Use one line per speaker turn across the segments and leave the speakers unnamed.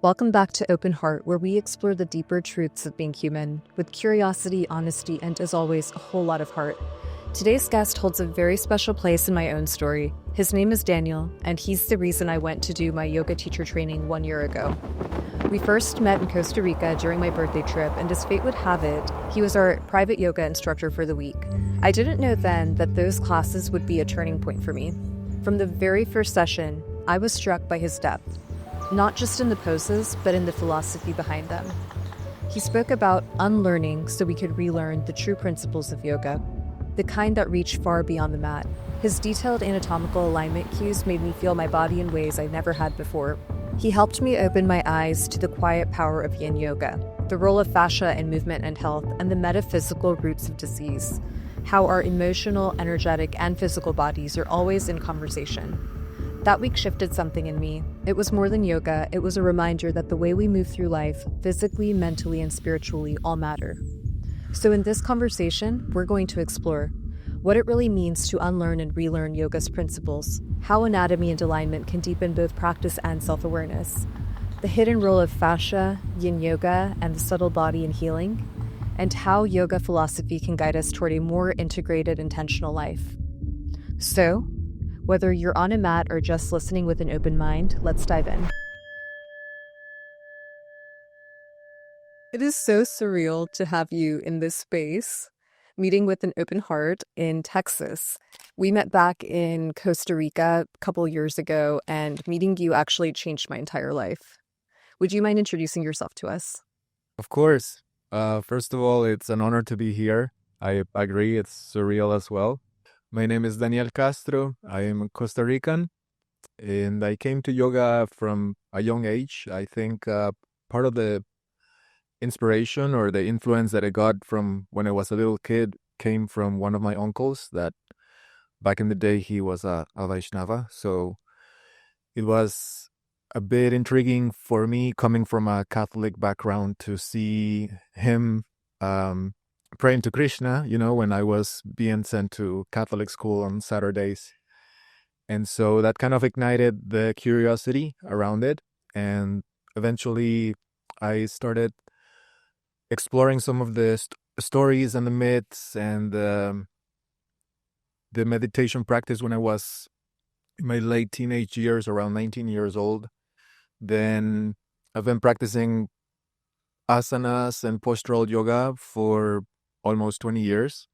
Welcome back to Open Heart, where we explore the deeper truths of being human, with curiosity, honesty, and as always, a whole lot of heart. Today's guest holds a very special place in my own story. His name is Daniel, and he's the reason I went to do my yoga teacher training 1 year ago. We first met in Costa Rica during my birthday trip, and as fate would have it, he was our private yoga instructor for the week. I didn't know then that those classes would be a turning point for me. From the very first session, I was struck by his depth. Not just in the poses, but in the philosophy behind them. He spoke about unlearning so we could relearn the true principles of yoga, the kind that reach far beyond the mat. His detailed anatomical alignment cues made me feel my body in ways I never had before. He helped me open my eyes to the quiet power of yin yoga, the role of fascia in movement and health, and the metaphysical roots of disease, how our emotional, energetic, and physical bodies are always in conversation. That week shifted something in me. It was more than yoga. It was a reminder that the way we move through life, physically, mentally, and spiritually, all matter. So in this conversation, we're going to explore what it really means to unlearn and relearn yoga's principles, how anatomy and alignment can deepen both practice and self-awareness, the hidden role of fascia, yin yoga, and the subtle body in healing, and how yoga philosophy can guide us toward a more integrated, intentional life. So, whether you're on a mat or just listening with an open mind, let's dive in. It is so surreal to have you in this space, meeting with an open heart in Texas. We met back in Costa Rica a couple years ago, and meeting you actually changed my entire life. Would you mind introducing yourself to us?
Of course. First of all, it's an honor to be here. I agree, it's surreal as well. My name is Daniel Castro. I am Costa Rican, and I came to yoga from a young age. I think part of the inspiration or the influence that I got from when I was a little kid came from one of my uncles that back in the day he was a Vaishnava. So it was a bit intriguing for me coming from a Catholic background to see him praying to Krishna, when I was being sent to Catholic school on Saturdays. And so that kind of ignited the curiosity around it. And eventually I started exploring some of the stories and the myths and the meditation practice when I was in my late teenage years, around 19 years old. Then I've been practicing asanas and postural yoga for almost 20 years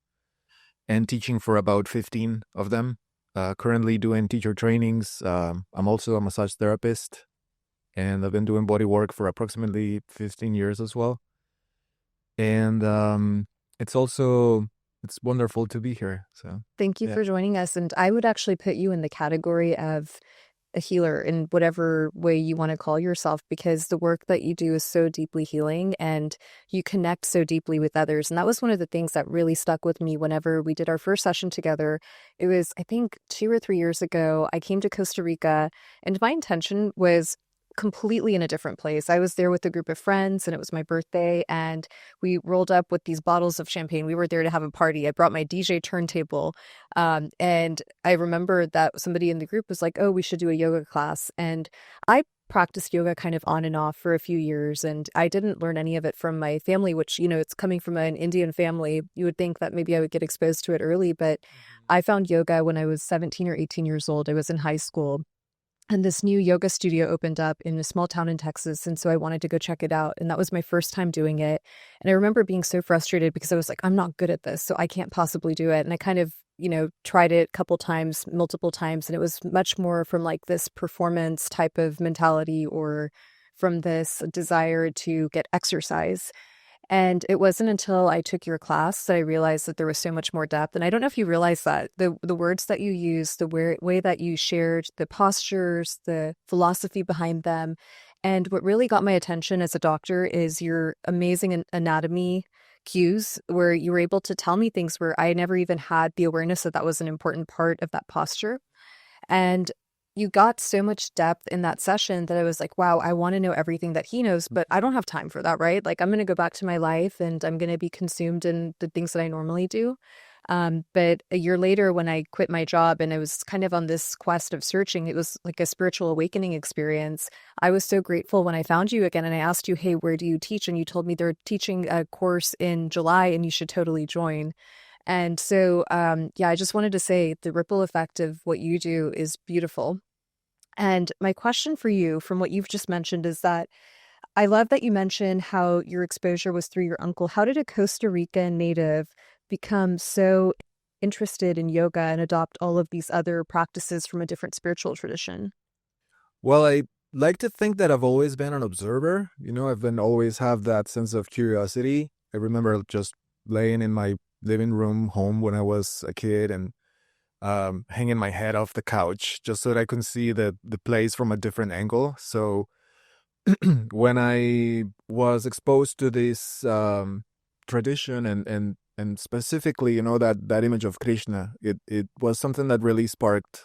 and teaching for about 15 of them. Currently doing teacher trainings. I'm also a massage therapist, and I've been doing body work for approximately 15 years as well. And it's wonderful to be here. So
Thank you for joining us. And I would actually put you in the category of a healer in whatever way you want to call yourself, because the work that you do is so deeply healing and you connect so deeply with others. And that was one of the things that really stuck with me whenever we did our first session together. It was, I think, 2 or 3 years ago. I came to Costa Rica and my intention was completely in a different place. I was there with a group of friends and it was my birthday and we rolled up with these bottles of champagne. We were there to have a party. I brought my DJ turntable. And I remember that somebody in the group was like, oh, we should do a yoga class. And I practiced yoga kind of on and off for a few years. And I didn't learn any of it from my family, which, it's coming from an Indian family. You would think that maybe I would get exposed to it early, but I found yoga when I was 17 or 18 years old. I was in high school. And this new yoga studio opened up in a small town in Texas. And so I wanted to go check it out. And that was my first time doing it. And I remember being so frustrated because I was like, I'm not good at this, so I can't possibly do it. And I kind of, tried it a couple times, multiple times. And it was much more from like this performance type of mentality or from this desire to get exercise. And it wasn't until I took your class that I realized that there was so much more depth. And I don't know if you realize that the words that you used, the way that you shared, the postures, the philosophy behind them. And what really got my attention as a doctor is your amazing anatomy cues, where you were able to tell me things where I never even had the awareness that that was an important part of that posture. And you got so much depth in that session that I was like, wow, I want to know everything that he knows, but I don't have time for that, right? Like, I'm going to go back to my life and I'm going to be consumed in the things that I normally do. But a year later, when I quit my job and I was kind of on this quest of searching, it was like a spiritual awakening experience. I was so grateful when I found you again and I asked you, hey, where do you teach? And you told me they're teaching a course in July and you should totally join. And so, yeah, I just wanted to say the ripple effect of what you do is beautiful. And my question for you, from what you've just mentioned, is that I love that you mentioned how your exposure was through your uncle. How did a Costa Rican native become so interested in yoga and adopt all of these other practices from a different spiritual tradition?
Well, I like to think that I've always been an observer. I've been always have that sense of curiosity. I remember just laying in my living room home when I was a kid and hanging my head off the couch just so that I could see the place from a different angle. So when I was exposed to this tradition and specifically, that image of Krishna, it was something that really sparked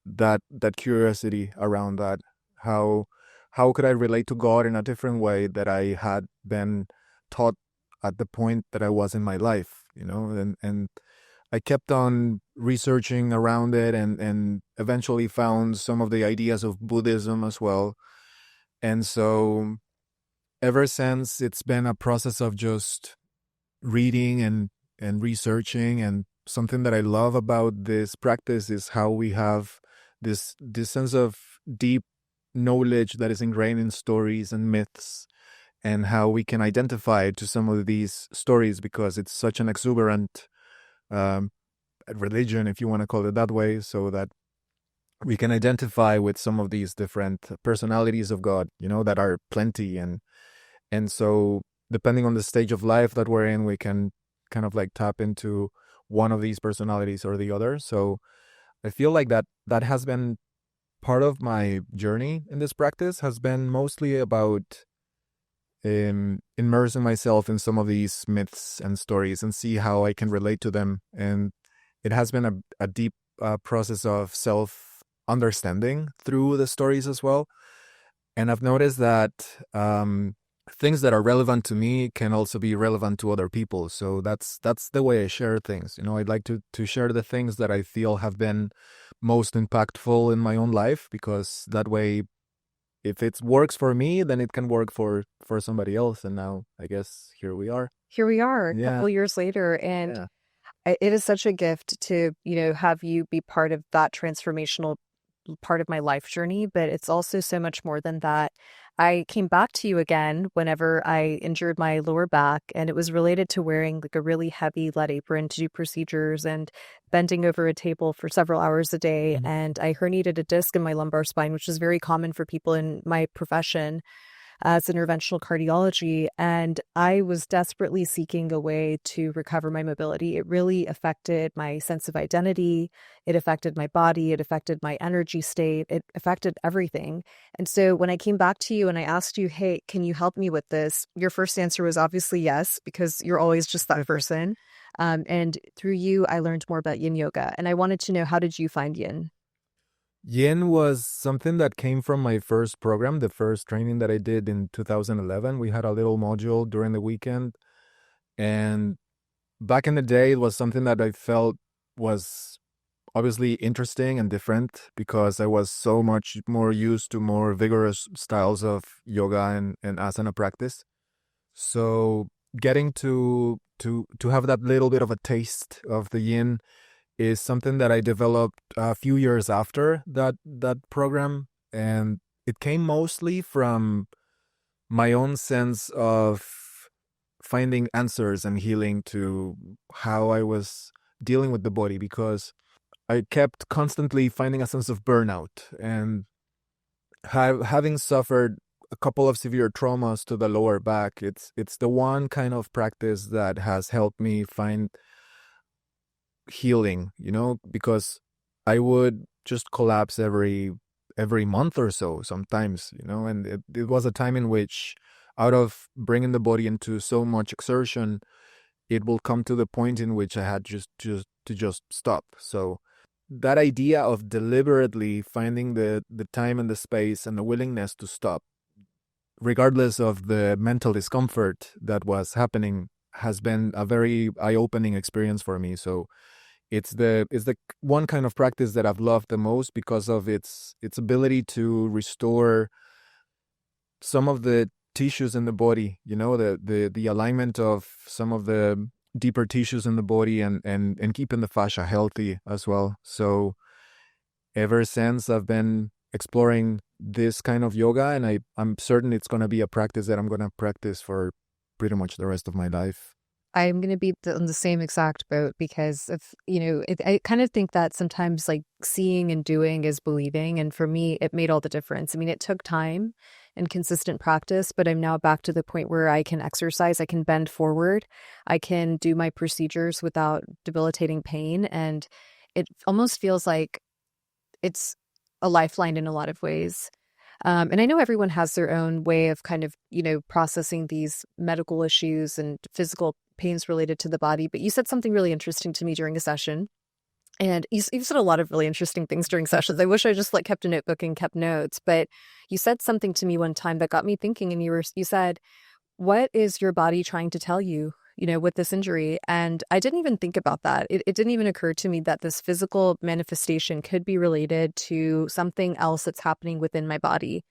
that curiosity around that. How how could I relate to God in a different way that I had been taught at the point that I was in my life, and I kept on researching around it and eventually found some of the ideas of Buddhism as well. And so ever since, it's been a process of just reading and researching. And something that I love about this practice is how we have this sense of deep knowledge that is ingrained in stories and myths, and how we can identify to some of these stories because it's such an exuberant um, religion, if you want to call it that way, so that we can identify with some of these different personalities of God, that are plenty. And so depending on the stage of life that we're in, we can kind of like tap into one of these personalities or the other. So I feel like that has been part of my journey in this practice, has been mostly about immersing myself in some of these myths and stories and see how I can relate to them. And it has been a deep process of self understanding through the stories as well. And I've noticed that things that are relevant to me can also be relevant to other people. So that's the way I share things. I'd like to share the things that I feel have been most impactful in my own life, because that way, if it works for me, then it can work for somebody else. And now I guess here we are.
Here we are a
Yeah.
couple years later, and
Yeah.
it is such a gift to, have you be part of that transformational part of my life journey, but it's also so much more than that. I came back to you again whenever I injured my lower back, and it was related to wearing like a really heavy lead apron to do procedures and bending over a table for several hours a day.
Mhm.
And I herniated a disc in my lumbar spine, which is very common for people in my profession as interventional cardiology. And I was desperately seeking a way to recover my mobility. It really affected my sense of identity. It affected my body. It affected my energy state. It affected everything. And so when I came back to you and I asked you, hey, can you help me with this? Your first answer was obviously yes, because you're always just that person. And through you, I learned more about yin yoga. And I wanted to know, how did you find yin?
Yin was something that came from my first program, the first training that I did in 2011. We had a little module during the weekend. And back in the day, it was something that I felt was obviously interesting and different, because I was so much more used to more vigorous styles of yoga and asana practice. So getting to have that little bit of a taste of the yin is something that I developed a few years after that program, and it came mostly from my own sense of finding answers and healing to how I was dealing with the body, because I kept constantly finding a sense of burnout, and having suffered a couple of severe traumas to the lower back, it's the one kind of practice that has helped me find healing, because I would just collapse every month or so sometimes, and it was a time in which, out of bringing the body into so much exertion, it will come to the point in which I had just stop. So that idea of deliberately finding the time and the space and the willingness to stop, regardless of the mental discomfort that was happening, has been a very eye-opening experience for me. So it's the one kind of practice that I've loved the most because of its ability to restore some of the tissues in the body, the alignment of some of the deeper tissues in the body, and keeping the fascia healthy as well. So ever since, I've been exploring this kind of yoga, and I'm certain it's going to be a practice that I'm going to practice for pretty much the rest of my life.
I'm going to be on the same exact boat because of, I kind of think that sometimes like seeing and doing is believing. And for me, it made all the difference. I mean, it took time and consistent practice, but I'm now back to the point where I can exercise, I can bend forward, I can do my procedures without debilitating pain. And it almost feels like it's a lifeline in a lot of ways. And I know everyone has their own way of kind of, processing these medical issues and physical pains related to the body. But you said something really interesting to me during a session. And you've said a lot of really interesting things during sessions. I wish I just like kept a notebook and kept notes. But you said something to me one time that got me thinking. And you said, what is your body trying to tell you, with this injury? And I didn't even think about that. It didn't even occur to me that this physical manifestation could be related to something else that's happening within my body.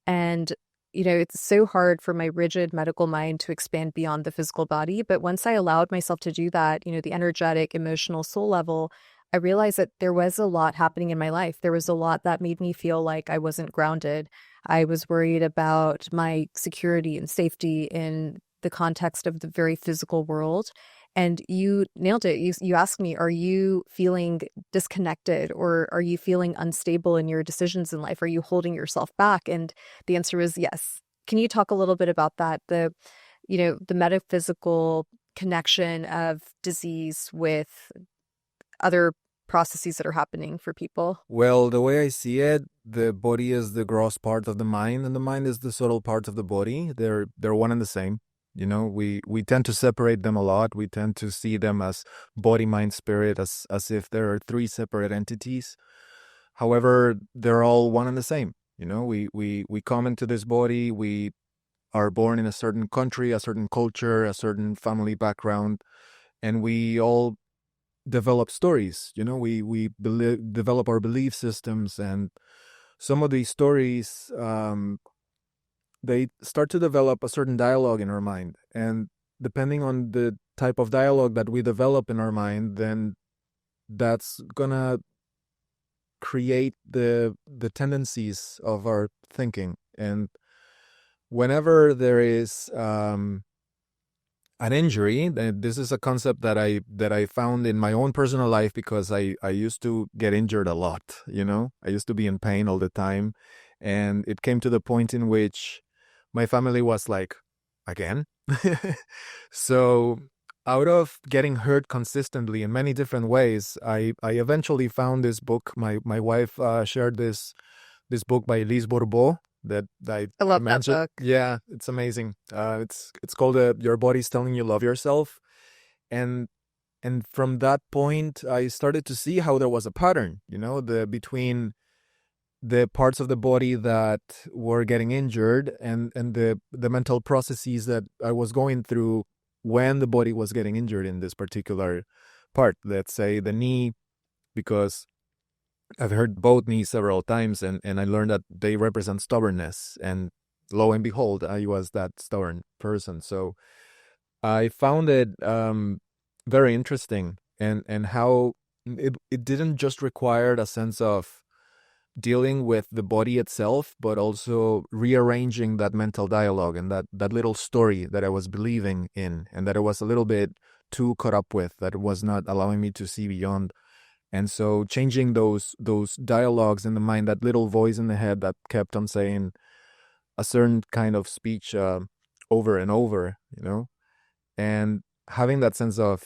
And, it's so hard for my rigid medical mind to expand beyond the physical body. But once I allowed myself to do that, the energetic, emotional, soul level, I realized that there was a lot happening in my life. There was a lot that made me feel like I wasn't grounded. I was worried about my security and safety in the context of the very physical world. And you nailed it. You asked me, are you feeling disconnected, or are you feeling unstable in your decisions in life? Are you holding yourself back? And the answer is yes. Can you talk a little bit about that? The metaphysical connection of disease with other processes that are happening for people?
Well, the way I see it, the body is the gross part of the mind, and the mind is the subtle part of the body. They're one and the same. We tend to separate them a lot. We tend to see them as body, mind, spirit, as if there are three separate entities. However, they're all one and the same. We come into this body. We are born in a certain country, a certain culture, a certain family background, and we all develop stories. We develop our belief systems, and some of these stories, they start to develop a certain dialogue in our mind. And depending on the type of dialogue that we develop in our mind, then that's gonna create the tendencies of our thinking. And whenever there is an injury, this is a concept that I found in my own personal life, because I used to get injured a lot. I used to be in pain all the time, and it came to the point in which my family was like, again? So out of getting hurt consistently in many different ways, I eventually found this book. My wife shared this book by Elise Bourbeau that
I
I
love that
mentioned.
book.
Yeah, it's amazing. It's called Your Body's Telling You Love Yourself. And from that point, I started to see how there was a pattern, between the parts of the body that were getting injured, and the mental processes that I was going through when the body was getting injured in this particular part. Let's say the knee, because I've heard both knees several times, and I learned that they represent stubbornness. And lo and behold, I was that stubborn person. So I found it very interesting, and how it didn't just require a sense of dealing with the body itself, but also rearranging that mental dialogue and that little story that I was believing in, and that I was a little bit too caught up with, that it was not allowing me to see beyond. And so changing those dialogues in the mind, that little voice in the head that kept on saying a certain kind of speech over and over, and having that sense of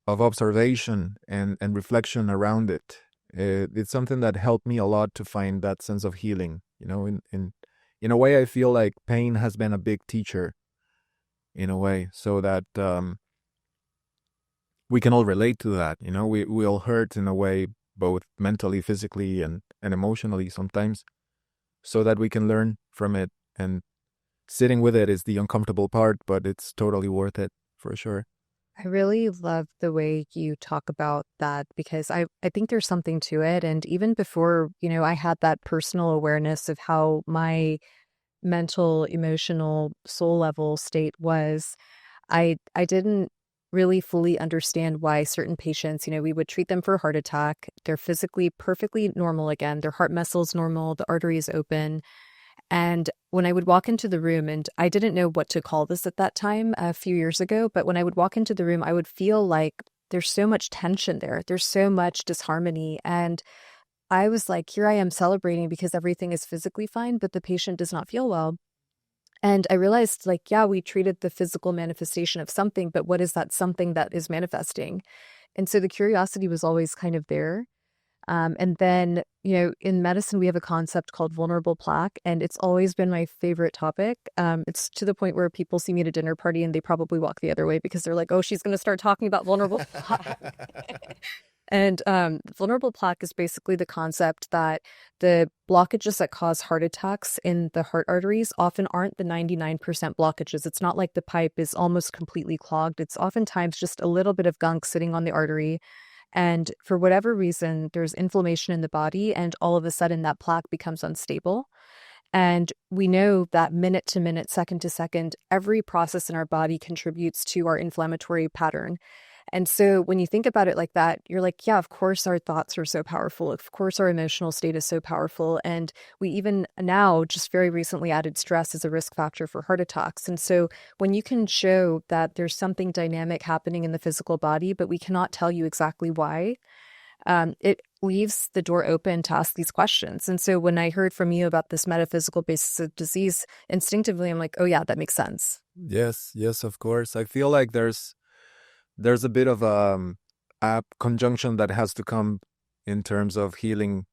observation and reflection around it. It's something that helped me a lot to find that sense of healing. In a way, I feel like pain has been a big teacher, in a way, so that we can all relate to that. We all hurt in a way, both mentally, physically, and emotionally sometimes, so that we can learn from it. And sitting with it is the uncomfortable part, but it's totally worth it, for sure.
I really love the way you talk about that because I think there's something to it. And even before, I had that personal awareness of how my mental, emotional, soul level state was, I didn't really fully understand why certain patients, we would treat them for a heart attack. They're physically perfectly normal again. Their heart muscle's normal, the artery is open. And when I would walk into the room, and I didn't know what to call this at that time a few years ago, but when I would walk into the room, I would feel like there's so much tension there. There's so much disharmony. And I was like, here I am celebrating because everything is physically fine, but the patient does not feel well. And I realized, like, yeah, we treated the physical manifestation of something, but what is that something that is manifesting? And so the curiosity was always kind of there. And then, in medicine, we have a concept called vulnerable plaque, and it's always been my favorite topic. It's to the point where people see me at a dinner party and they probably walk the other way because they're like, oh, she's going to start talking about vulnerable plaque. And vulnerable plaque is basically the concept that the blockages that cause heart attacks in the heart arteries often aren't the 99% blockages. It's not like the pipe is almost completely clogged. It's oftentimes just a little bit of gunk sitting on the artery. And for whatever reason, there's inflammation in the body, and all of a sudden that plaque becomes unstable. And we know that minute to minute, second to second, every process in our body contributes to our inflammatory pattern. And so when you think about it like that, you're like, yeah, of course our thoughts are so powerful. Of course our emotional state is so powerful. And we even now just very recently added stress as a risk factor for heart attacks. And so when you can show that there's something dynamic happening in the physical body, but we cannot tell you exactly why, it leaves the door open to ask these questions. And so when I heard from you about this metaphysical basis of disease, instinctively, I'm like, oh yeah, that makes sense.
Yes, yes, of course. I feel like there's a bit of a conjunction that has to come in terms of healing.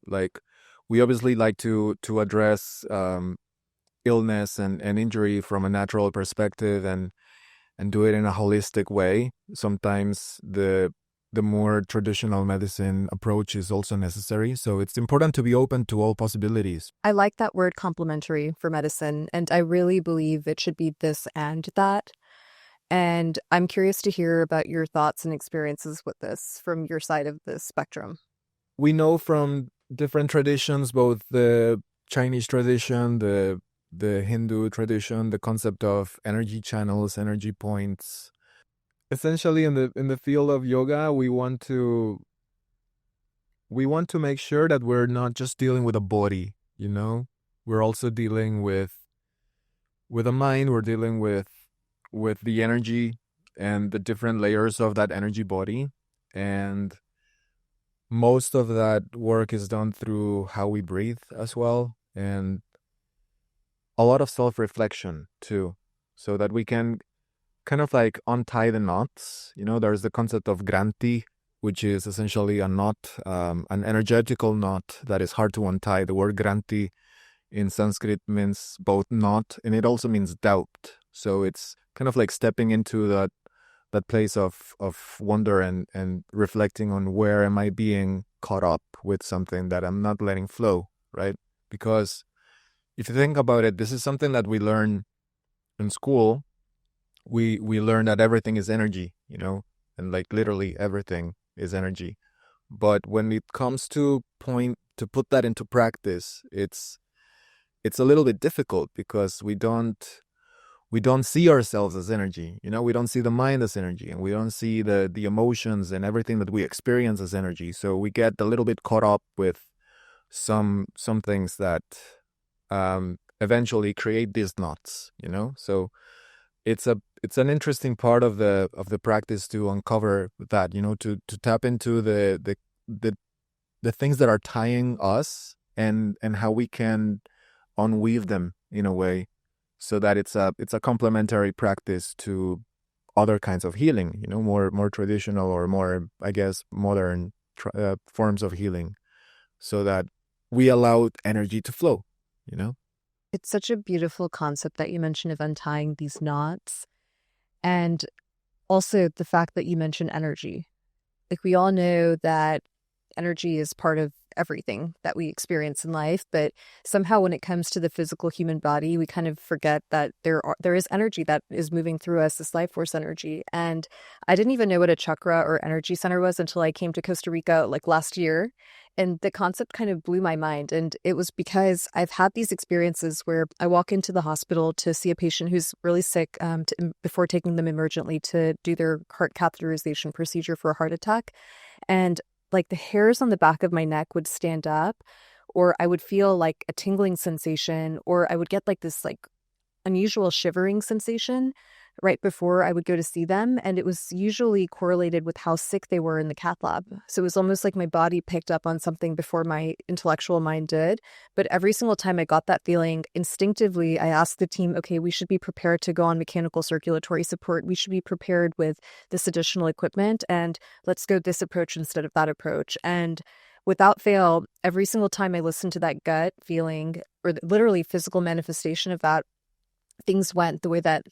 Like we obviously like to address illness and injury from a natural perspective and do it in a holistic way. Sometimes the more traditional medicine approach is also necessary. So it's important to be open to all possibilities.
I like that word complementary for medicine, and I really believe it should be this and that. And I'm curious to hear about your thoughts and experiences with this from your side of the spectrum.
We know from different traditions, both the Chinese tradition, the Hindu tradition, the concept of energy channels, energy points. Essentially, in the field of yoga, we want to make sure that we're not just dealing with a body. We're also dealing with a mind. We're dealing with the energy and the different layers of that energy body, and most of that work is done through how we breathe as well, and a lot of self-reflection too, so that we can kind of like untie the knots. There's the concept of granti, which is essentially a knot, an energetical knot that is hard to untie. The word granti in Sanskrit means both knot, and it also means doubt. So it's kind of like stepping into that place of wonder and reflecting on where am I being caught up with something that I'm not letting flow, right? Because if you think about it, this is something that we learn in school. We learn that everything is energy, and like literally everything is energy. But when it comes to put that into practice, it's a little bit difficult because we don't see ourselves as energy. We don't see the mind as energy, and we don't see the emotions and everything that we experience as energy. So we get a little bit caught up with some things that eventually create these knots. So it's an interesting part of the practice to uncover that. To tap into the things that are tying us and how we can unweave them in a way, so that it's a complementary practice to other kinds of healing, more traditional or more, I guess, modern forms of healing, so that we allow energy to flow.
It's such a beautiful concept that you mentioned of untying these knots. And also the fact that you mentioned energy. Like we all know that energy is part of everything that we experience in life. But somehow when it comes to the physical human body, we kind of forget that there is energy that is moving through us, this life force energy. And I didn't even know what a chakra or energy center was until I came to Costa Rica like last year. And the concept kind of blew my mind. And it was because I've had these experiences where I walk into the hospital to see a patient who's really sick before taking them emergently to do their heart catheterization procedure for a heart attack. And like the hairs on the back of my neck would stand up, or I would feel like a tingling sensation, or I would get like this like unusual shivering sensation right before I would go to see them. And it was usually correlated with how sick they were in the cath lab. So it was almost like my body picked up on something before my intellectual mind did. But every single time I got that feeling, instinctively, I asked the team, okay, we should be prepared to go on mechanical circulatory support. We should be prepared with this additional equipment, and let's go this approach instead of that approach. And without fail, every single time I listened to that gut feeling or literally physical manifestation of that, things went the way that,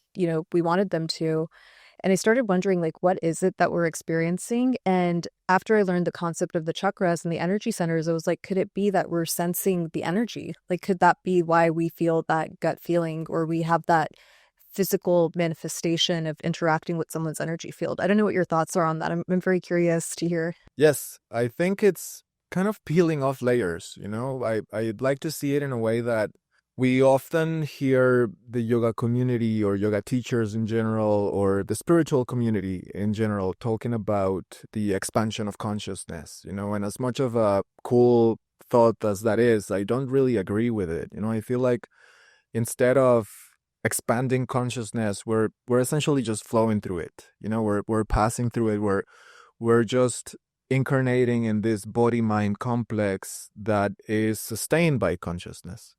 we wanted them to. And I started wondering, like, what is it that we're experiencing? And after I learned the concept of the chakras and the energy centers, I was like, could it be that we're sensing the energy? Like, could that be why we feel that gut feeling, or we have that physical manifestation of interacting with someone's energy field? I don't know what your thoughts are on that. I'm very curious to hear.
Yes, I think it's kind of peeling off layers, I'd like to see it in a way that we often hear the yoga community or yoga teachers in general, or the spiritual community in general, talking about the expansion of consciousness, and as much of a cool thought as that is, I don't really agree with it. I feel like instead of expanding consciousness, we're essentially just flowing through it. We're passing through it. We're just incarnating in this body-mind complex that is sustained by consciousness,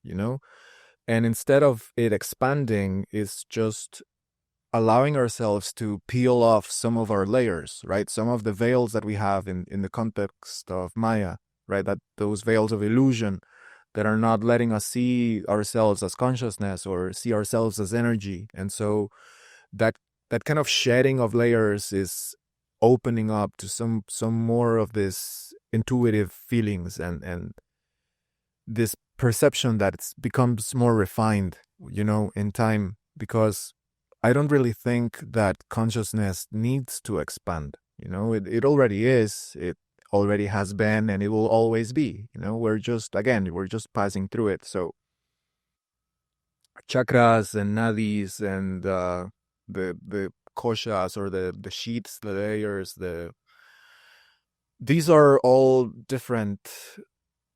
And instead of it expanding, it's just allowing ourselves to peel off some of our layers, right? Some of the veils that we have in the context of Maya, right? That those veils of illusion that are not letting us see ourselves as consciousness or see ourselves as energy. And so that kind of shedding of layers is opening up to some more of this intuitive feelings and this perception that it becomes more refined, in time, because I don't really think that consciousness needs to expand. It already is. It already has been, and it will always be. We're just passing through it. So chakras and nadis and the koshas, or the sheets, the layers, these are all different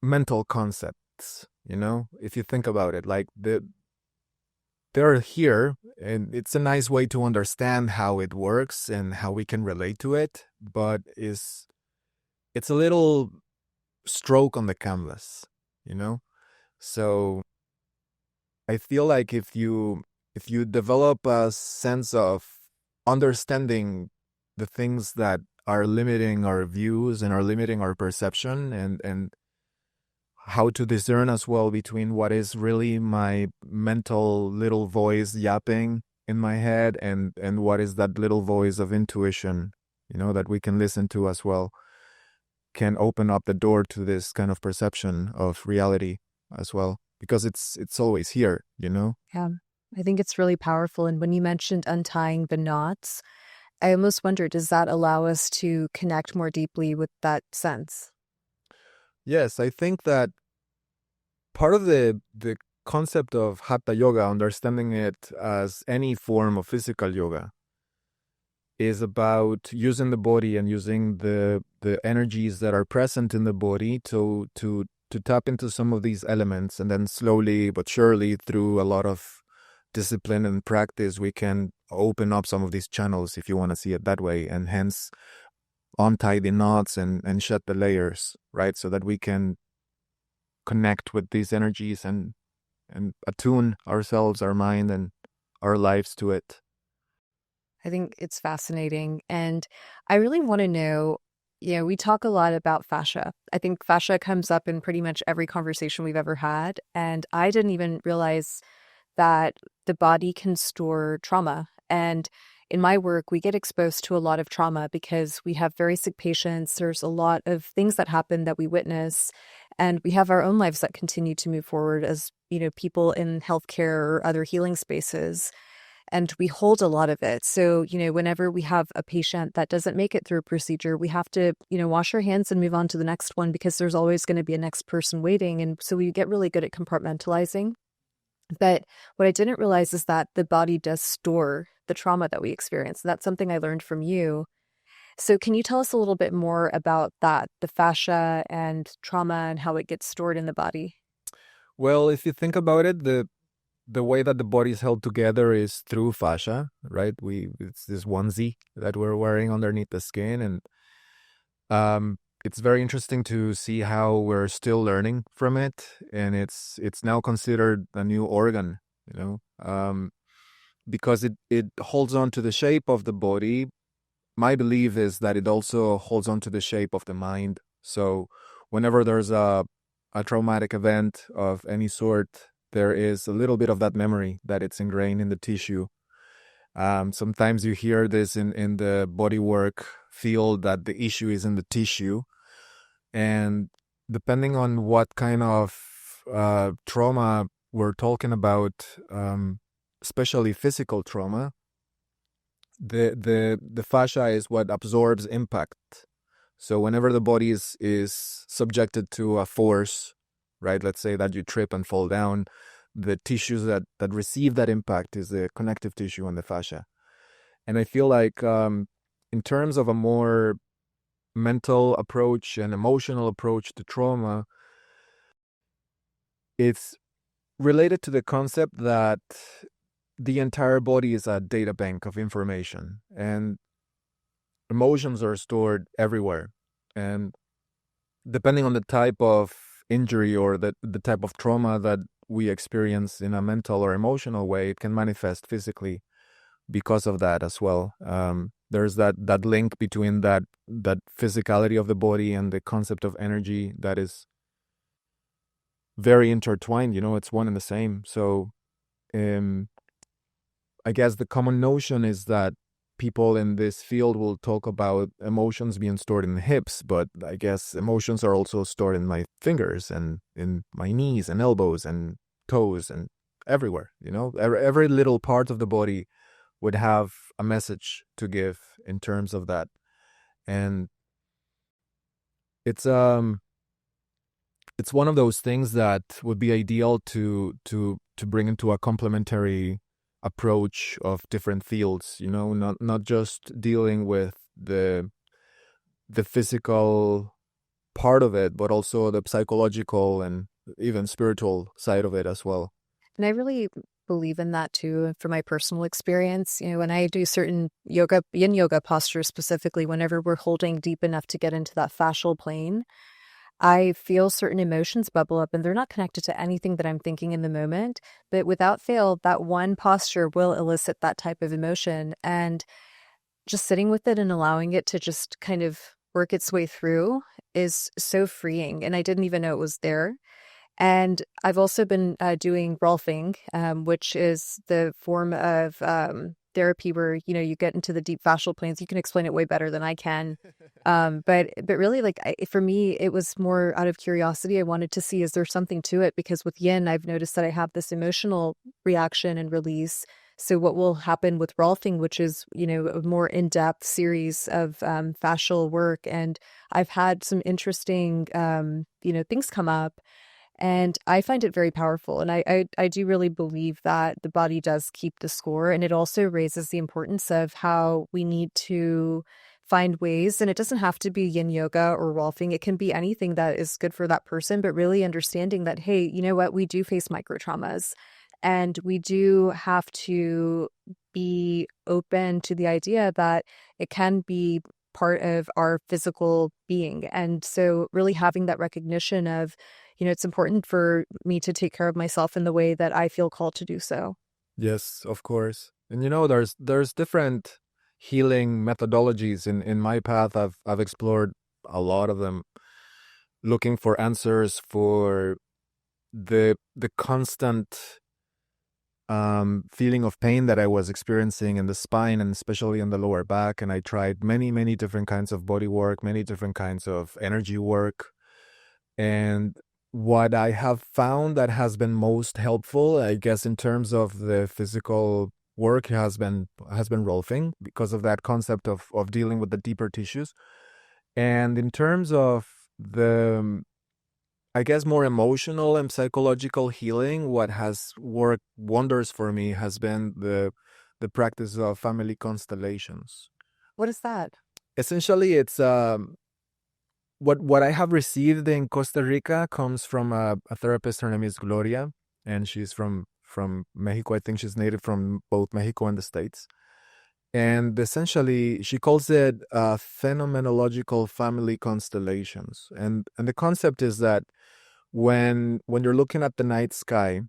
mental concepts, if you think about it. Like they're here, and it's a nice way to understand how it works and how we can relate to it, but it's a little stroke on the canvas, So I feel like if you develop a sense of understanding the things that are limiting our views and are limiting our perception, and how to discern as well between what is really my mental little voice yapping in my head and what is that little voice of intuition, that we can listen to as well, can open up the door to this kind of perception of reality as well, because it's always here.
Yeah, I think it's really powerful. And when you mentioned untying the knots, I almost wonder, does that allow us to connect more deeply with that sense?
Yes, I think that part of the concept of hatha yoga, understanding it as any form of physical yoga, is about using the body and using the energies that are present in the body to tap into some of these elements, and then slowly but surely, through a lot of discipline and practice, we can open up some of these channels, if you want to see it that way, and hence untie the knots and shed the layers, right? So that we can connect with these energies and attune ourselves, our mind, and our lives to it.
I think it's fascinating. And I really want to know, we talk a lot about fascia. I think fascia comes up in pretty much every conversation we've ever had. And I didn't even realize that the body can store trauma. And in my work, we get exposed to a lot of trauma because we have very sick patients. There's a lot of things that happen that we witness, and we have our own lives that continue to move forward as, people in healthcare or other healing spaces. And we hold a lot of it. So, whenever we have a patient that doesn't make it through a procedure, we have to, wash our hands and move on to the next one because there's always going to be a next person waiting. And so we get really good at compartmentalizing. But what I didn't realize is that the body does store the trauma that we experience. That's something I learned from you. So can you tell us a little bit more about that, the fascia and trauma and how it gets stored in the body?
Well, if you think about it, the way that the body is held together is through fascia, right? It's this onesie that we're wearing underneath the skin, and it's very interesting to see how we're still learning from it, and it's now considered a new organ, because it holds on to the shape of the body. My belief is that it also holds on to the shape of the mind. So whenever there's a traumatic event of any sort, there is a little bit of that memory that it's ingrained in the tissue. Sometimes you hear this in the bodywork field that the issue is in the tissue. And depending on what kind of trauma we're talking about, especially physical trauma, the fascia is what absorbs impact. So whenever the body is subjected to a force, right? Let's say that you trip and fall down, the tissues that receive that impact is the connective tissue and the fascia. And I feel like in terms of a more mental approach and emotional approach to trauma, it's related to the concept that the entire body is a data bank of information, and emotions are stored everywhere. And depending on the type of injury or the type of trauma that we experience in a mental or emotional way, it can manifest physically because of that as well. There's that link between that physicality of the body and the concept of energy that is very intertwined. It's one and the same. So I guess the common notion is that people in this field will talk about emotions being stored in the hips, but I guess emotions are also stored in my fingers and in my knees and elbows and toes and everywhere. Every little part of the body would have a message to give in terms of that. And it's one of those things that would be ideal to bring into a complementary approach of different fields, not just dealing with the physical part of it, but also the psychological and even spiritual side of it as well.
And I really believe in that too, from my personal experience. When I do certain yoga, yin yoga postures specifically, whenever we're holding deep enough to get into that fascial plane, I feel certain emotions bubble up, and they're not connected to anything that I'm thinking in the moment. But without fail, that one posture will elicit that type of emotion. And just sitting with it and allowing it to just kind of work its way through is so freeing. And I didn't even know it was there. And I've also been doing Rolfing, which is the form of therapy where, you get into the deep fascial planes. You can explain it way better than I can. But really, like, for me, it was more out of curiosity. I wanted to see, is there something to it? Because with yin, I've noticed that I have this emotional reaction and release. So what will happen with Rolfing, which is, a more in-depth series of fascial work. And I've had some interesting, things come up. And I find it very powerful. And I do really believe that the body does keep the score. And it also raises the importance of how we need to find ways. And it doesn't have to be yin yoga or Rolfing. It can be anything that is good for that person, but really understanding that, hey, you know what? We do face micro traumas, and we do have to be open to the idea that it can be part of our physical being. And so really having that recognition of, it's important for me to take care of myself in the way that I feel called to do so.
Yes, of course. And there's different healing methodologies in my path. I've explored a lot of them, looking for answers for the constant feeling of pain that I was experiencing in the spine and especially in the lower back. And I tried many, many different kinds of body work, many different kinds of energy work. And what I have found that has been most helpful, I guess, in terms of the physical work has been Rolfing because of that concept of dealing with the deeper tissues. And in terms of the I guess more emotional and psychological healing, what has worked wonders for me has been the practice of family constellations.
What is that?
Essentially, it's what I have received in Costa Rica comes from a therapist. Her name is Gloria, and she's from Mexico. I think she's native from both Mexico and the States. And essentially, she calls it phenomenological family constellations. And the concept is that when you're looking at the night sky,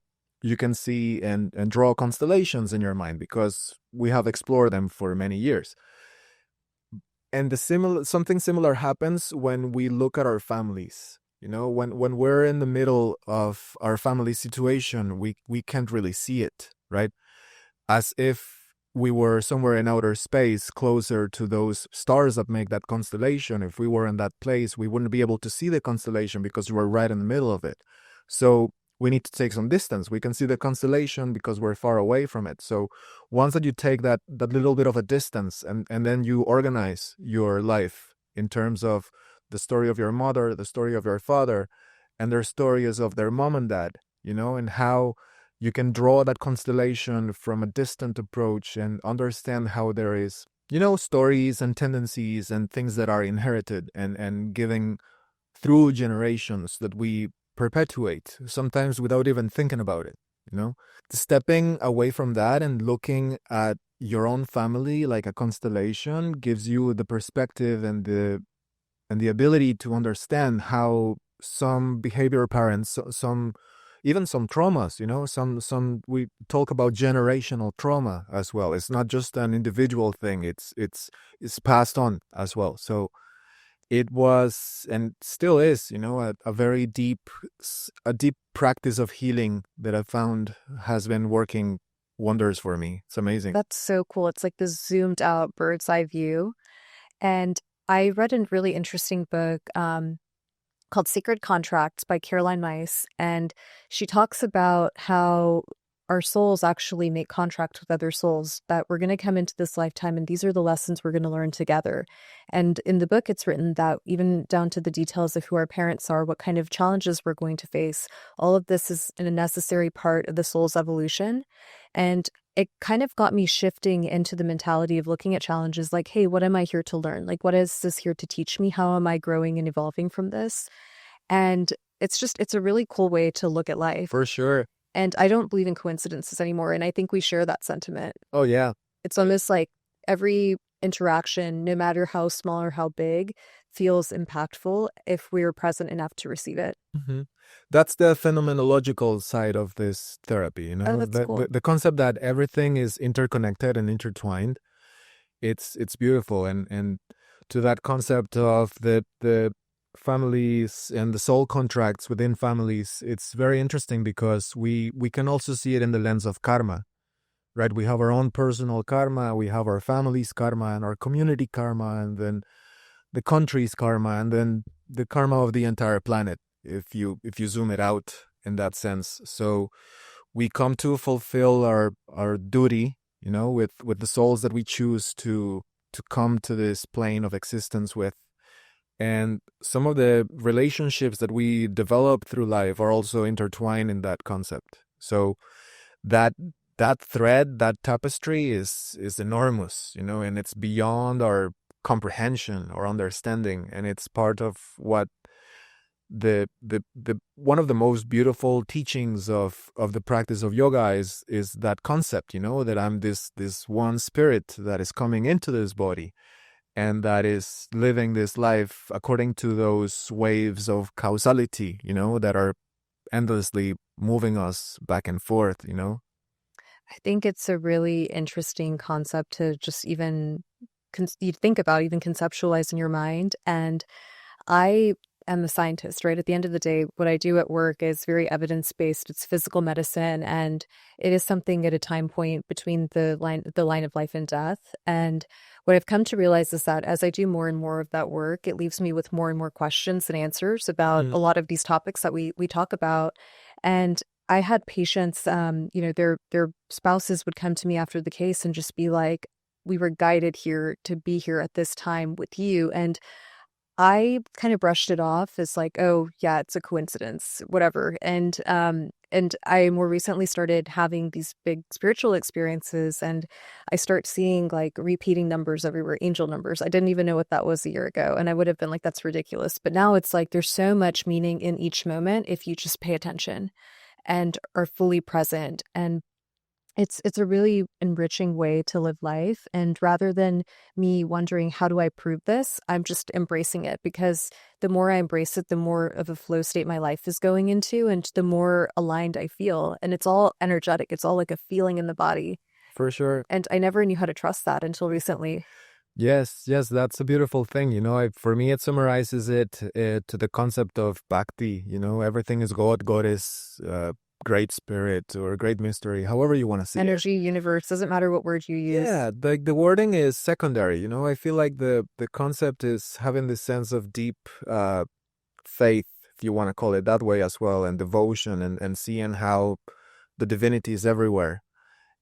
you can see and draw constellations in your mind because we have explored them for many years. And something similar happens when we look at our families. You know, when we're in the middle of our family situation, we can't really see it, right? As if we were somewhere in outer space closer to those stars that make that constellation. If we were in that place, we wouldn't be able to see the constellation because we're right in the middle of it. So we need to take some distance. We can see the constellation because we're far away from it. So once that you take that little bit of a distance and then you organize your life in terms of the story of your mother, the story of your father, and their stories of their mom and dad, and how you can draw that constellation from a distant approach and understand how there is, stories and tendencies and things that are inherited and given through generations that we perpetuate, sometimes without even thinking about it. Stepping away from that and looking at your own family like a constellation gives you the perspective and the ability to understand how some behavior patterns, even some traumas, some we talk about generational trauma as well. It's not just an individual thing. It's passed on as well. So it was and still is, a very deep practice of healing that I found has been working wonders for me. It's amazing.
That's so cool. It's like this zoomed out bird's eye view. And I read a really interesting book called Sacred Contracts by Caroline Myss. And she talks about how our souls actually make contracts with other souls, that we're going to come into this lifetime and these are the lessons we're going to learn together. And in the book, it's written that even down to the details of who our parents are, what kind of challenges we're going to face, all of this is a necessary part of the soul's evolution. And it kind of got me shifting into the mentality of looking at challenges like, hey, what am I here to learn? Like, what is this here to teach me? How am I growing and evolving from this? And it's a really cool way to look at life.
For sure.
And I don't believe in coincidences anymore. And I think we share that sentiment.
Oh, yeah.
It's almost like every interaction, no matter how small or how big, feels impactful if we're present enough to receive it.
Mm-hmm. That's the phenomenological side of this therapy,
Oh, that's cool.
the concept that everything is interconnected and intertwined. It's beautiful. And to that concept of the families and the soul contracts within families, it's very interesting because we can also see it in the lens of karma, right? We have our own personal karma, we have our family's karma and our community karma, and then the country's karma, and then the karma of the entire planet, if you zoom it out in that sense. So we come to fulfill our duty, with the souls that we choose to come to this plane of existence with. And some of the relationships that we develop through life are also intertwined in that concept. So that thread, that tapestry is enormous, and it's beyond our comprehension or understanding. And it's part of what the one of the most beautiful teachings of the practice of yoga is that concept, that I'm this one spirit that is coming into this body and that is living this life according to those waves of causality, that are endlessly moving us back and forth.
I think it's a really interesting concept to just even you think about, even conceptualize in your mind. And I am a scientist, right? At the end of the day, what I do at work is very evidence-based. It's physical medicine, and it is something at a time point between the line of life and death. And what I've come to realize is that as I do more and more of that work, it leaves me with more and more questions and answers about a lot of these topics that we talk about. And I had patients, their spouses would come to me after the case and just be like, we were guided here to be here at this time with you. And I kind of brushed it off as like, oh yeah, it's a coincidence, whatever. And I more recently started having these big spiritual experiences, and I start seeing like repeating numbers everywhere, angel numbers. I didn't even know what that was a year ago, and I would have been like, that's ridiculous. But now it's like there's so much meaning in each moment if you just pay attention and are fully present. And it's a really enriching way to live life. And rather than me wondering, how do I prove this? I'm just embracing it, because the more I embrace it, the more of a flow state my life is going into, and the more aligned I feel. And it's all energetic. It's all like a feeling in the body.
For sure.
And I never knew how to trust that until recently.
Yes, that's a beautiful thing. For me, it summarizes it to the concept of bhakti. Everything is God, goddess, great spirit, or great mystery, however you want to see
Energy, universe, doesn't matter what word you use.
Yeah, the wording is secondary. I feel like the concept is having this sense of deep faith, if you want to call it that way as well, and devotion, and seeing how the divinity is everywhere.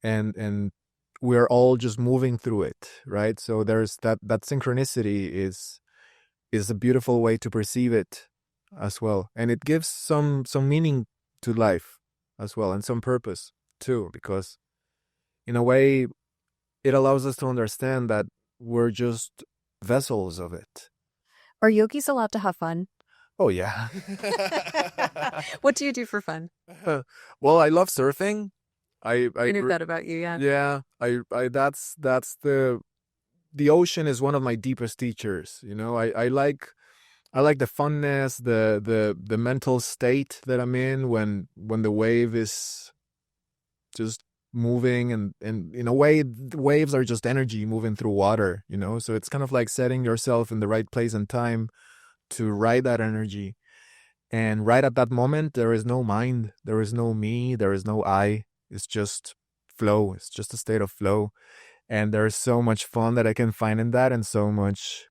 And we're all just moving through it, right? So there's that synchronicity is a beautiful way to perceive it as well. And it gives some meaning to life as well, and some purpose too, because in a way it allows us to understand that we're just vessels of it.
Are yogis allowed to have fun?
Oh yeah.
What do you do for fun?
Well, I love surfing. I
knew that about you, yeah.
Yeah, I that's the ocean is one of my deepest teachers. I like the funness, the mental state that I'm in when the wave is just moving, and in a way the waves are just energy moving through water, so it's kind of like setting yourself in the right place and time to ride that energy. And right at that moment, there is no mind, there is no me, there is no I. It's just flow. It's just a state of flow. And there's so much fun that I can find in that, and so much,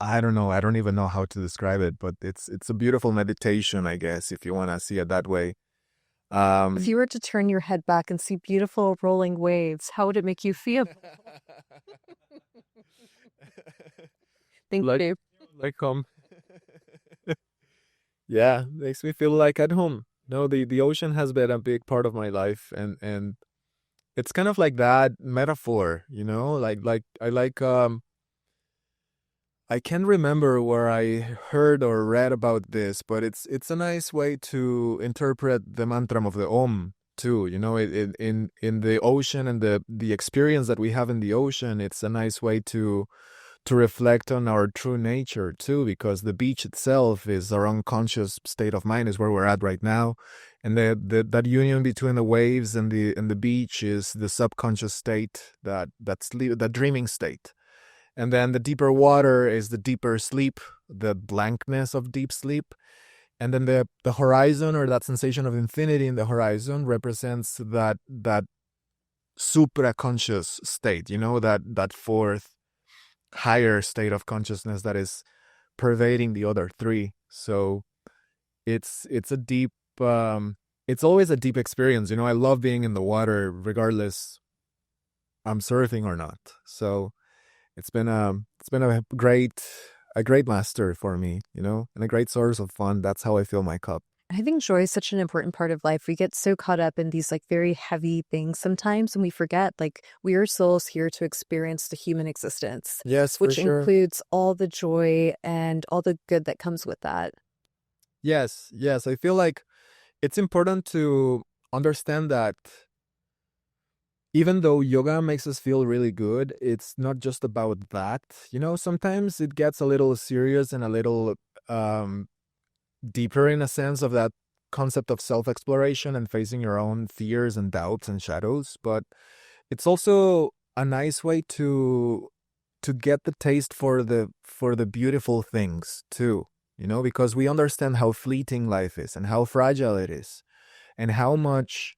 I don't know, I don't even know how to describe it, but it's a beautiful meditation, I guess, if you want to see it that way.
If you were to turn your head back and see beautiful rolling waves, how would it make you feel? Thank you.
Like home. Yeah, makes me feel like at home. No, the ocean has been a big part of my life, and it's kind of like that metaphor, like I can't remember where I heard or read about this, but it's a nice way to interpret the mantra of the Om too. In the ocean, and the experience that we have in the ocean, it's a nice way to reflect on our true nature too, because the beach itself is our unconscious state of mind, is where we're at right now, and that union between the waves and the beach is the subconscious state, that dreaming state. And then the deeper water is the deeper sleep, the blankness of deep sleep. And then the horizon, or that sensation of infinity in the horizon, represents that supra-conscious state, that fourth higher state of consciousness that is pervading the other three. So it's a deep, it's always a deep experience. I love being in the water regardless I'm surfing or not. So it's been a great master for me, and a great source of fun. That's how I fill my cup.
I think joy is such an important part of life. We get so caught up in these like very heavy things sometimes, and we forget like we are souls here to experience the human existence.
Yes,
which
for sure.
includes all the joy and all the good that comes with that.
Yes. I feel like it's important to understand that even though yoga makes us feel really good, it's not just about that. Sometimes it gets a little serious and a little deeper, in a sense, of that concept of self-exploration and facing your own fears and doubts and shadows. But it's also a nice way to to get the taste for the beautiful things too, because we understand how fleeting life is and how fragile it is and how much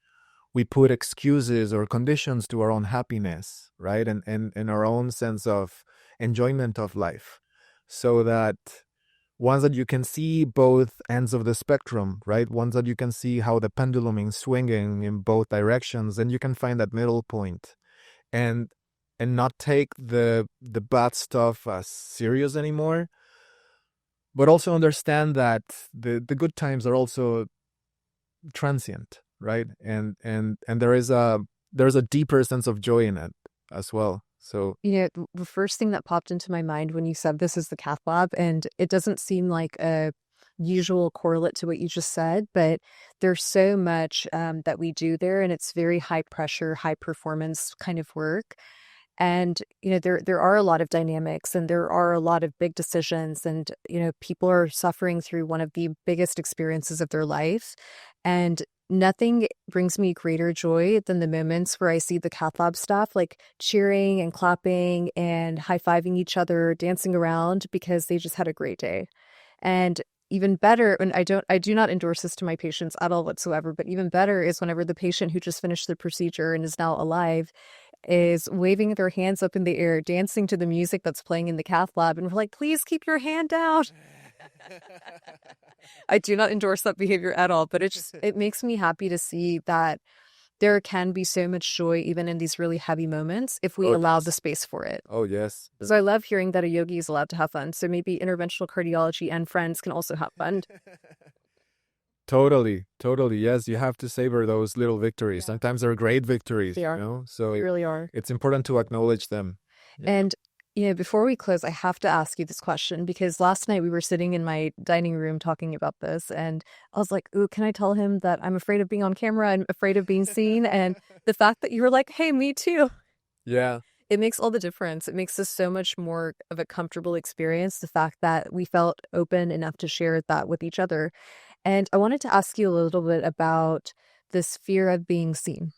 we put excuses or conditions to our own happiness, right? And our own sense of enjoyment of life. So that once that you can see both ends of the spectrum, right? Once that you can see how the pendulum is swinging in both directions, then you can find that middle point and not take the bad stuff as serious anymore, but also understand that the good times are also transient, right? And there's a deeper sense of joy in it as well. So
The first thing that popped into my mind when you said this is the cath lab, and it doesn't seem like a usual correlate to what you just said, but there's so much that we do there, and it's very high pressure, high performance kind of work. And there are a lot of dynamics, and there are a lot of big decisions, and people are suffering through one of the biggest experiences of their life, and nothing brings me greater joy than the moments where I see the cath lab staff like cheering and clapping and high-fiving each other, dancing around because they just had a great day. And even better, and I do not endorse this to my patients at all whatsoever, but even better is whenever the patient who just finished the procedure and is now alive is waving their hands up in the air, dancing to the music that's playing in the cath lab, and we're like, please keep your hand down. I do not endorse that behavior at all, but it makes me happy to see that there can be so much joy even in these really heavy moments if we allow the space for it.
Oh, yes.
So I love hearing that a yogi is allowed to have fun. So maybe interventional cardiology and friends can also have fun.
Totally. Yes, you have to savor those little victories.
Yeah.
Sometimes they're great victories,
They are.
So
They really are.
it's important to acknowledge them. Yeah.
And before we close, I have to ask you this question because last night we were sitting in my dining room talking about this, and I was like, ooh, can I tell him that I'm afraid of being on camera? I'm afraid of being seen. And the fact that you were like, hey, me too.
Yeah.
It makes all the difference. It makes this so much more of a comfortable experience, the fact that we felt open enough to share that with each other. And I wanted to ask you a little bit about this fear of being seen,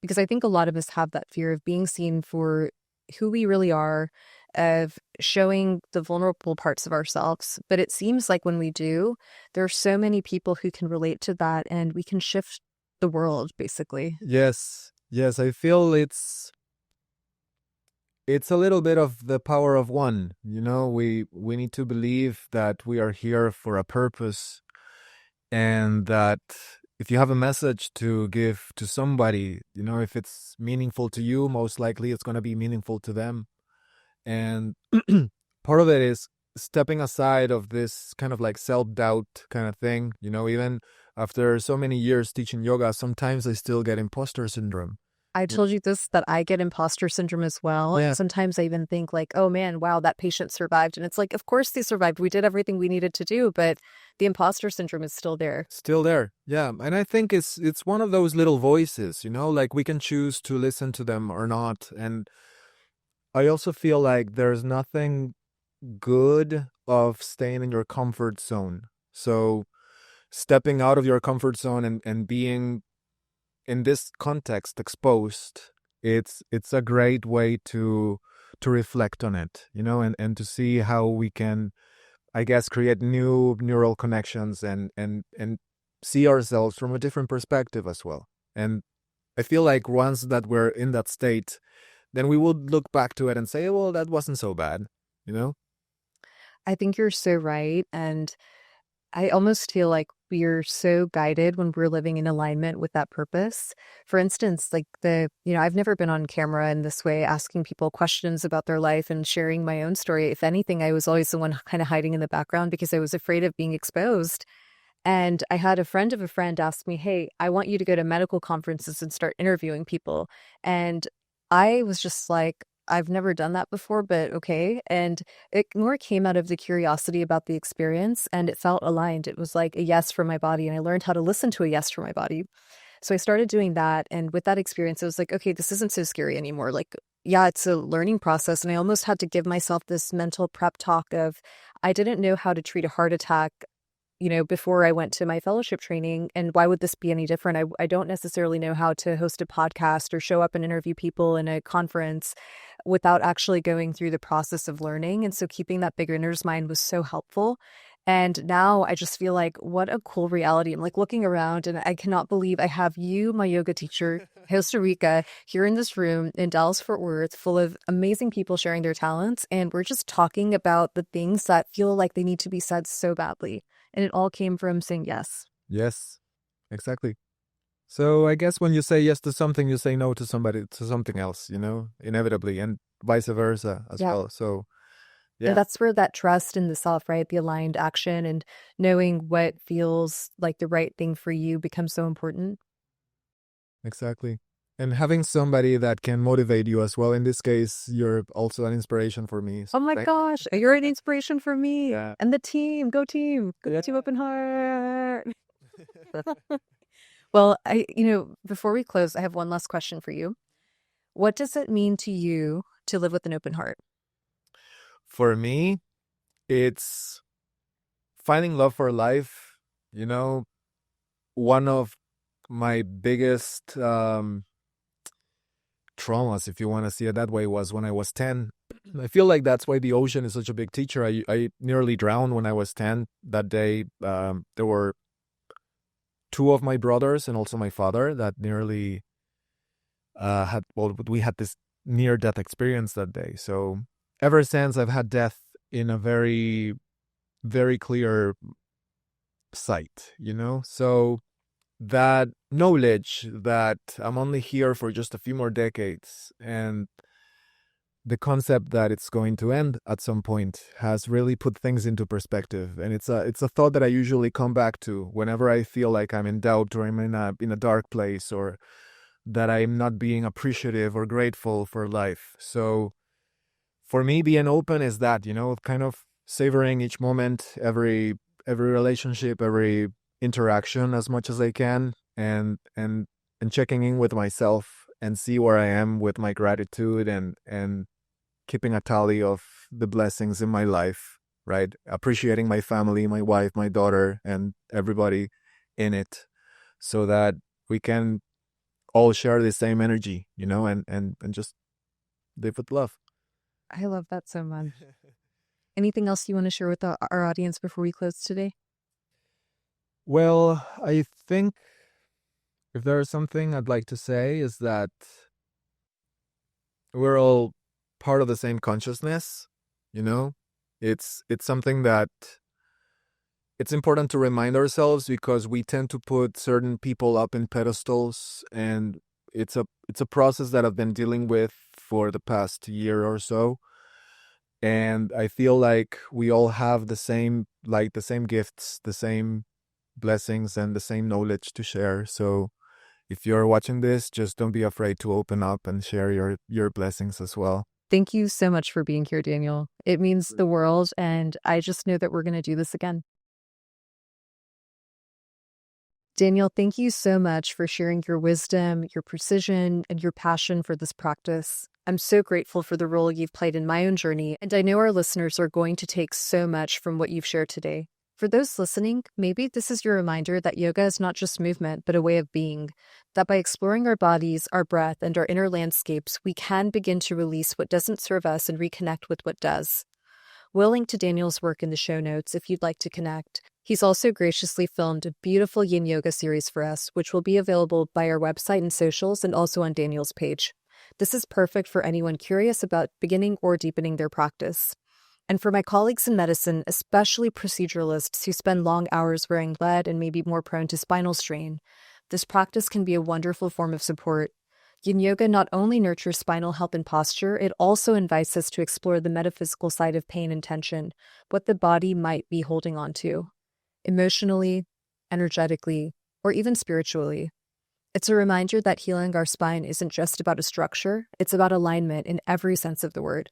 because I think a lot of us have that fear of being seen for who we really are, of showing the vulnerable parts of ourselves. But it seems like when we do, there are so many people who can relate to that, and we can shift the world, basically.
Yes. I feel it's a little bit of the power of one. We need to believe that we are here for a purpose, and that if you have a message to give to somebody, if it's meaningful to you, most likely it's going to be meaningful to them. And part of it is stepping aside of this kind of like self-doubt kind of thing. Even after so many years teaching yoga, sometimes I still get imposter syndrome.
I told you this, that I get imposter syndrome as well.
Yeah.
Sometimes I even think like, oh man, wow, that patient survived. And it's like, of course they survived. We did everything we needed to do, but the imposter syndrome is still there.
Still there. Yeah. And I think it's one of those little voices, like we can choose to listen to them or not. And I also feel like there's nothing good of staying in your comfort zone. So stepping out of your comfort zone and being in this context exposed, it's a great way to reflect on it, and to see how we can, I guess, create new neural connections and see ourselves from a different perspective as well. And I feel like once that we're in that state, then we would look back to it and say, well, that wasn't so bad,
I think you're so right. And I almost feel like we're so guided when we're living in alignment with that purpose. For instance, like I've never been on camera in this way, asking people questions about their life and sharing my own story. If anything, I was always the one kind of hiding in the background because I was afraid of being exposed. And I had a friend of a friend ask me, hey, I want you to go to medical conferences and start interviewing people. And I was just like, I've never done that before, but okay. And it more came out of the curiosity about the experience, and it felt aligned. It was like a yes for my body, and I learned how to listen to a yes for my body. So I started doing that. And with that experience, it was like, okay, this isn't so scary anymore. Like, yeah, it's a learning process. And I almost had to give myself this mental prep talk of, I didn't know how to treat a heart attack before I went to my fellowship training. And why would this be any different? I don't necessarily know how to host a podcast or show up and interview people in a conference without actually going through the process of learning. And so keeping that beginner's mind was so helpful. And now I just feel like, what a cool reality. I'm like looking around and I cannot believe I have you, my yoga teacher, Costa Rica, here in this room in Dallas, Fort Worth, full of amazing people sharing their talents. And we're just talking about the things that feel like they need to be said so badly. And it all came from saying yes.
Yes, exactly. So I guess when you say yes to something, you say no to something else, inevitably, and vice versa as well. So yeah.
And that's where that trust in the self, right? The aligned action and knowing what feels like the right thing for you becomes so important.
Exactly. And having somebody that can motivate you as well. In this case, you're also an inspiration for me.
So oh my gosh, you're an inspiration for me.
Yeah.
And the team, go team, go team open heart. Well, before we close, I have one last question for you. What does it mean to you to live with an open heart?
For me, it's finding love for life. One of my biggest traumas, if you want to see it that way, was when I was 10. I feel like that's why the ocean is such a big teacher. I nearly drowned when I was 10. That day, there were two of my brothers and also my father that nearly we had this near-death experience that day. So ever since, I've had death in a very, very clear sight, So that knowledge that I'm only here for just a few more decades and the concept that it's going to end at some point has really put things into perspective. And it's a thought that I usually come back to whenever I feel like I'm in doubt or I'm in a dark place or that I'm not being appreciative or grateful for life. So for me, being open is that, kind of savoring each moment, every relationship, every interaction as much as I can, and checking in with myself and see where I am with my gratitude and keeping a tally of the blessings in my life, right? Appreciating my family, my wife, my daughter, and everybody in it, so that we can all share the same energy, and just live with love.
I love that so much. Anything else you want to share with our audience before we close today?
Well, I think if there is something I'd like to say is that we're all part of the same consciousness, It's something that it's important to remind ourselves because we tend to put certain people up in pedestals, and it's a process that I've been dealing with for the past year or so. And I feel like we all have the same gifts, the same blessings, and the same knowledge to share. So if you're watching this, just don't be afraid to open up and share your blessings as well.
Thank you so much for being here, Daniel. It means the world, and I just know that we're going to do this again. Daniel, thank you so much for sharing your wisdom, your precision, and your passion for this practice. I'm so grateful for the role you've played in my own journey, and I know our listeners are going to take so much from what you've shared today. For those listening, maybe this is your reminder that yoga is not just movement, but a way of being, that by exploring our bodies, our breath, and our inner landscapes, we can begin to release what doesn't serve us and reconnect with what does. We'll link to Daniel's work in the show notes if you'd like to connect. He's also graciously filmed a beautiful yin yoga series for us, which will be available by our website and socials and also on Daniel's page. This is perfect for anyone curious about beginning or deepening their practice. And for my colleagues in medicine, especially proceduralists who spend long hours wearing lead and may be more prone to spinal strain, this practice can be a wonderful form of support. Yin yoga not only nurtures spinal health and posture, it also invites us to explore the metaphysical side of pain and tension, what the body might be holding on to, emotionally, energetically, or even spiritually. It's a reminder that healing our spine isn't just about a structure, it's about alignment in every sense of the word.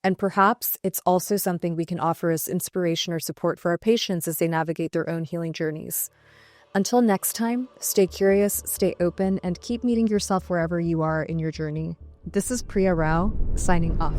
And perhaps it's also something we can offer as inspiration or support for our patients as they navigate their own healing journeys. Until next time, stay curious, stay open, and keep meeting yourself wherever you are in your journey. This is Priya Rao, signing off.